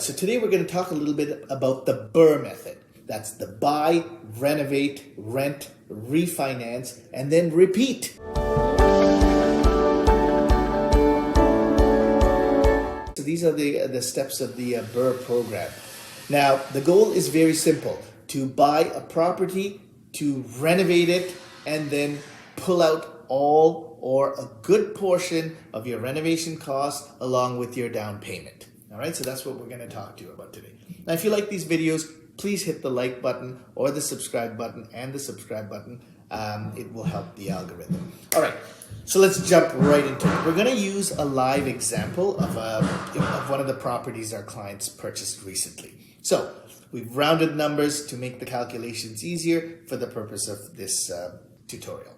right, so today we're going to talk a little bit about the BRRRR method. That's the buy, renovate, rent, refinance, and then repeat. So these are the steps of the BRRRR program. Now, the goal is very simple: to buy a property, to renovate it, and then pull out all or a good portion of your renovation costs along with your down payment. All right, so that's what we're going to talk to you about today. Now, if you like these videos, please hit the like button or the subscribe button and the subscribe button. It will help the algorithm. All right, so let's jump right into it. We're going to use a live example of one of the properties our clients purchased recently. So we've rounded numbers to make the calculations easier for the purpose of this tutorial.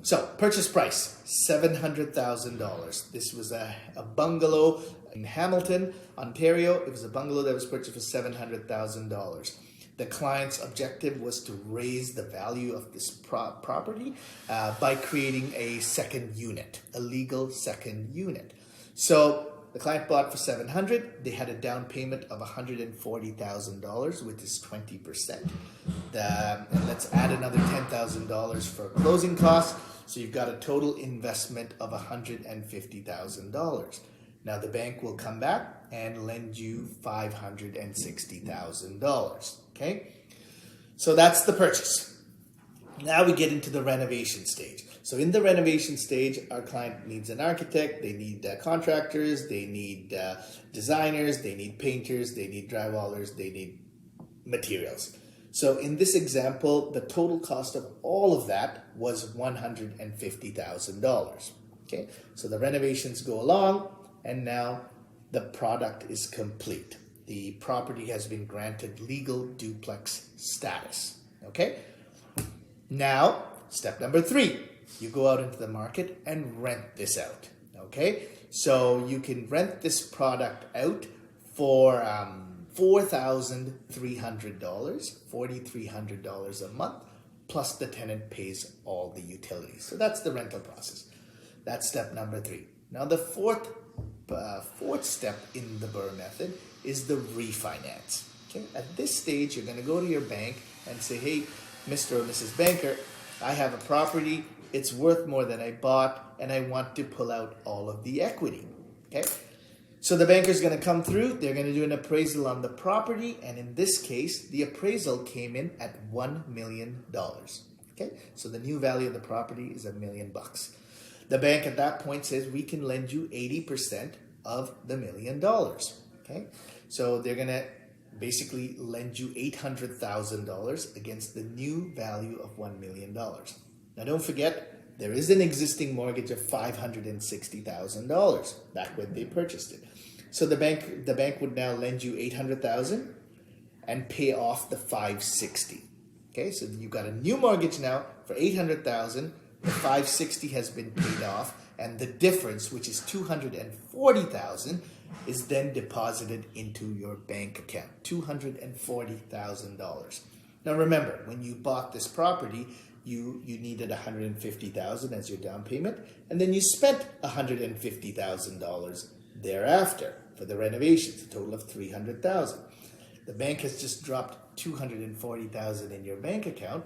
So purchase price, $700,000. This was a bungalow in Hamilton, Ontario. It was a bungalow that was purchased for $700,000. The client's objective was to raise the value of this property by creating a second unit, a legal second unit. So the client bought for $700,000. They had a down payment of $140,000, which is 20%. And let's add another $10,000 for closing costs. So you've got a total investment of $150,000. Now the bank will come back and lend you $560,000. Okay, so that's the purchase. Now we get into the renovation stage. So in the renovation stage, our client needs an architect, they need contractors, they need designers, they need painters, they need drywallers, they need materials. So in this example, the total cost of all of that was $150,000. Okay, so the renovations go along, and now the product is complete. The property has been granted legal duplex status. Okay, now step number 3. You go out into the market and rent this out. Okay, so you can rent this product out for $4,300, $4,300 a month, plus the tenant pays all the utilities. So that's the rental process. That's step number 3. Now the fourth step in the BRRRR method is the refinance. Okay, at this stage, you're going to go to your bank and say, hey, Mr. or Mrs. Banker, I have a property. It's worth more than I bought, and I want to pull out all of the equity. Okay, so the banker's going to come through. They're going to do an appraisal on the property, and in this case, the appraisal came in at $1 million. Okay, so the new value of the property is $1 million. The bank at that point says we can lend you 80% of the $1 million. Okay, so they're going to basically lend you $800,000 against the new value of $1 million. Now don't forget, there is an existing mortgage of $560,000 back when they purchased it. So the bank would now lend you $800,000 and pay off the $560,000. Okay, so you've got a new mortgage now for $800,000. The $560,000 has been paid off, and the difference, which is $240,000, is then deposited into your bank account. $240,000. Now remember, when you bought this property, you needed $150,000 as your down payment, and then you spent $150,000 thereafter for the renovations, a total of $300,000. The bank has just dropped $240,000 in your bank account,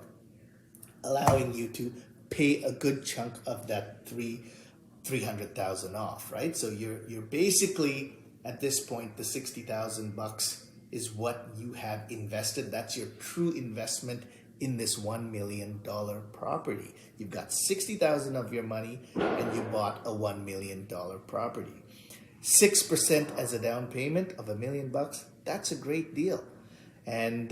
allowing you to pay a good chunk of that $300,000 off, right? So you're basically at this point, the $60,000 is what you have invested. That's your true investment in this $1 million property. You've got $60,000 of your money, and you bought a $1 million property. 6% as a down payment of $1 million. That's a great deal, and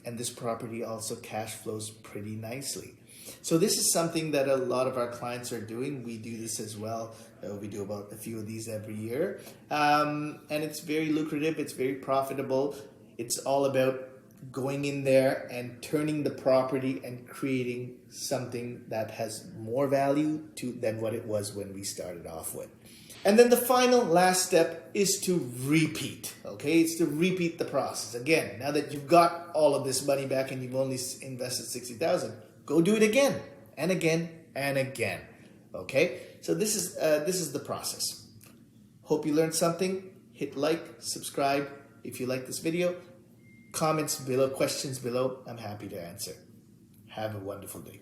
this property also cash flows pretty nicely. So this is something that a lot of our clients are doing. We do this as well. We do about a few of these every year, and it's very lucrative. It's very profitable. It's all about going in there and turning the property and creating something that has more value than what it was when we started off with. And then the last step is to repeat. Okay, it's to repeat the process. Again, now that you've got all of this money back and you've only invested $60,000, go do it again and again and again. Okay, so this is the process. Hope you learned something. Hit like, subscribe, If you like this video, comments below, questions below, I'm happy to answer. Have a wonderful day.